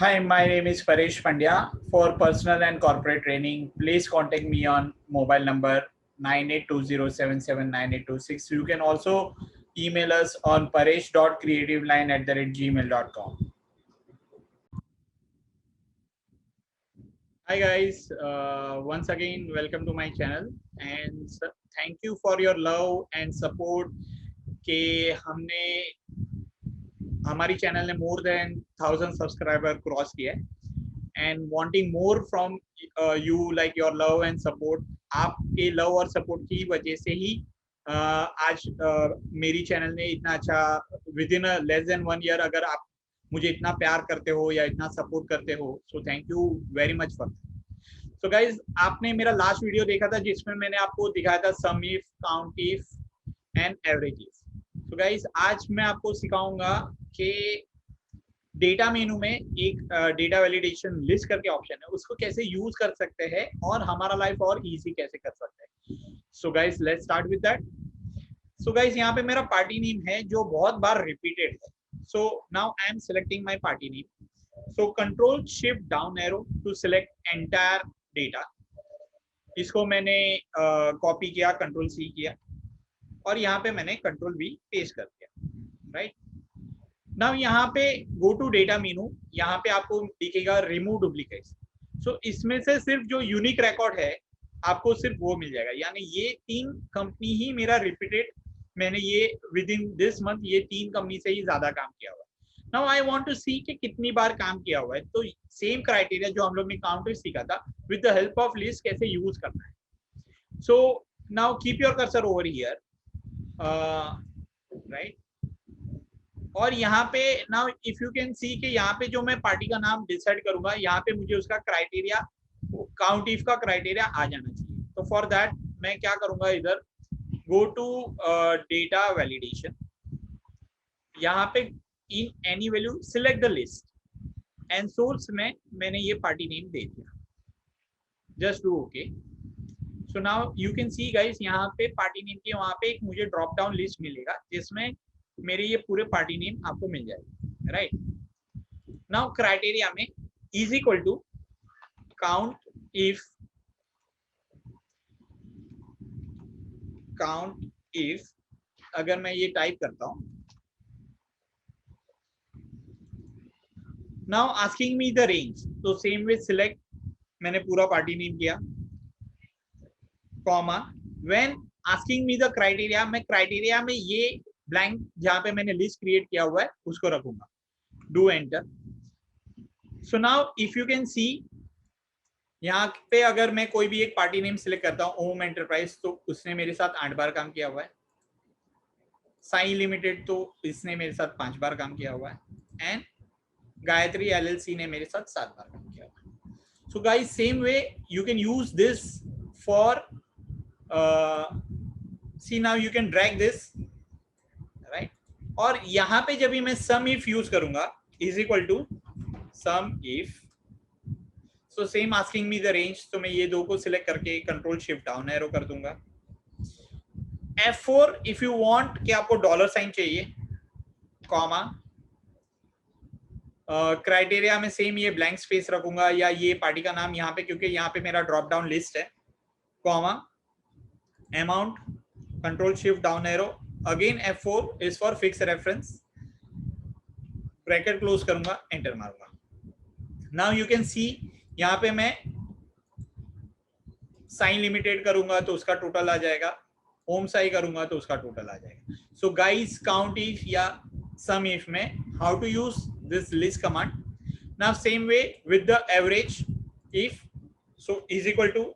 Hi, my name is Paresh Pandya. For personal and corporate training, please contact me on mobile number 9820779826. You can also email us on paresh.creativeline@gmail.com. Hi guys, once again welcome to my channel and thank you for your love and support कि हमने हमारी channel ने more than 1000 subscriber cross किया है and wanting more from you like your love and support. आपके love और support की वजह से ही आज मेरी चैनल ने इतना अच्छा with in less than 1 year अगर आप मुझे इतना प्यार करते हो या इतना सपोर्ट करते हो, so thank you very much for. So guys, आपने मेरा लास्ट वीडियो देखा था जिसमें मैंने आपको दिखाया था समीफ, काउंटिफ एंड एवरेजेस। सो गाइज, आज मैं आपको सिखाऊंगा कि डेटा मेनू में एक डेटा वैलिडेशन लिस्ट करके ऑप्शन है, उसको कैसे यूज कर सकते हैं और हमारा लाइफ और इजी कैसे कर सकते हैं। So guys, let's start with that. So guys, यहाँ पे मेरा पार्टी नेम है जो बहुत बार रिपीटेड है। So now I am selecting my party name. So control shift down arrow to select entire data. इसको मैंने कॉपी किया, कंट्रोल सी किया और यहाँ पे मैंने कंट्रोल वी पेस्ट कर दिया, राइट। नाउ यहाँ पे गो टू डेटा मेनू, यहाँ पे आपको दिखेगा रिमूव डुप्लीकेट्स। सो इसमें से सिर्फ जो यूनिक रिकॉर्ड है आपको सिर्फ वो मिल जाएगा, यानी ये 3 कंपनी ही मेरा रिपीटेड, मैंने ये विद इन दिस मंथ ये 3 कंपनी से ही ज्यादा काम किया हुआ है। नाउ आई वांट टू सी कि कितनी बार काम किया हुआ है, तो सेम क्राइटेरिया जो हम लोग ने काउंटिफ सीखा था with the help of list कैसे यूज करना है। So now keep your cursor over here, right. और यहाँ पे नाउ इफ यू कैन सी कि यहाँ पे जो मैं पार्टी का नाम डिसाइड करूंगा, यहाँ पे मुझे उसका क्राइटेरिया, काउंटिफ का क्राइटेरिया आ जाना चाहिए। तो फॉर दैट मैं क्या करूंगा, इधर गो टू डेटा वैलिडेशन, यहाँ पे in any value select the list and source में मैंने ये पार्टी नेम दे दिया, just do okay. So now you can see guys, यहाँ पे पार्टी नेम के वहां पे एक मुझे ड्रॉप डाउन लिस्ट मिलेगा जिसमें मेरे ये पूरे पार्टी नेम आपको मिल जाएगी, राइट। नाउ क्राइटेरिया में is equal to count if अगर मैं ये टाइप करता हूं, now asking me the range, तो सेम वे सिलेक्ट, मैंने पूरा पार्टी नेम किया, comma when asking me the criteria, मैं क्राइटेरिया में ये ब्लैंक जहां पे मैंने लिस्ट क्रिएट किया हुआ है उसको रखूंगा, do enter. So now if you can see, यहाँ पे अगर मैं कोई भी एक पार्टी नेम सिलेक्ट करता हूँ, ओम एंटरप्राइज, तो उसने मेरे साथ 8 बार काम किया हुआ है। साई लिमिटेड, तो इसने मेरे साथ 5 बार काम किया हुआ है। एंड गायत्री एलएलसी ने मेरे साथ 7 बार काम किया हुआ है। So guys, same way you can use this for C, now you can drag this, right. और यहाँ पे जब भी मैं सम इफ यूज करूंगा, is equal to sum if, so same asking me the range, तो मैं ये 2 को सिलेक्ट करके कंट्रोल शिफ्ट डाउन एरो कर दूंगा। F4 इफ यू वांट कि आपको डॉलर साइन चाहिए, कॉमा क्राइटेरिया में सेम ये ब्लैंक स्पेस रखूंगा या ये पार्टी का नाम यहाँ पे, क्योंकि यहाँ पे मेरा ड्रॉप डाउन लिस्ट है, comma amount, control shift down arrow, again F4 is for fix reference, bracket close करूंगा, एंटर मारूंगा। नाउ यू कैन सी, यहाँ पे मैं साइन लिमिटेड करूंगा तो उसका टोटल आ जाएगा, ओम साई करूंगा तो उसका टोटल आ जाएगा। सो गाइस, काउंट इफ या सम इफ में how to use this list command. Now same way with the average if, so is equal to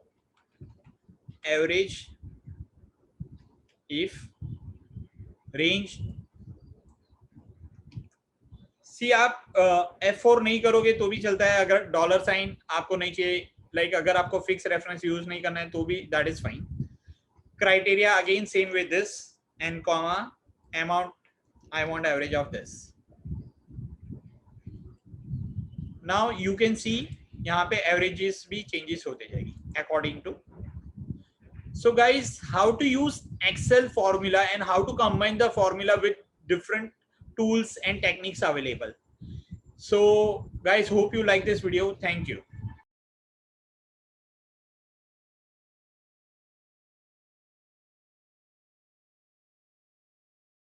average if range. See, आप F4 नहीं करोगे तो भी चलता है, अगर डॉलर साइन आपको नहीं चाहिए, लाइक अगर आपको फिक्स रेफरेंस यूज नहीं करना है तो भी that is fine. Criteria again same with this and comma amount, I want average of this. Now you can see यहाँ पे एवरेजेस भी चेंजेस होते जाएगी according to. So guys, how to use Excel formula and how to combine the formula with different tools and techniques available. So guys, hope you like this video. Thank you.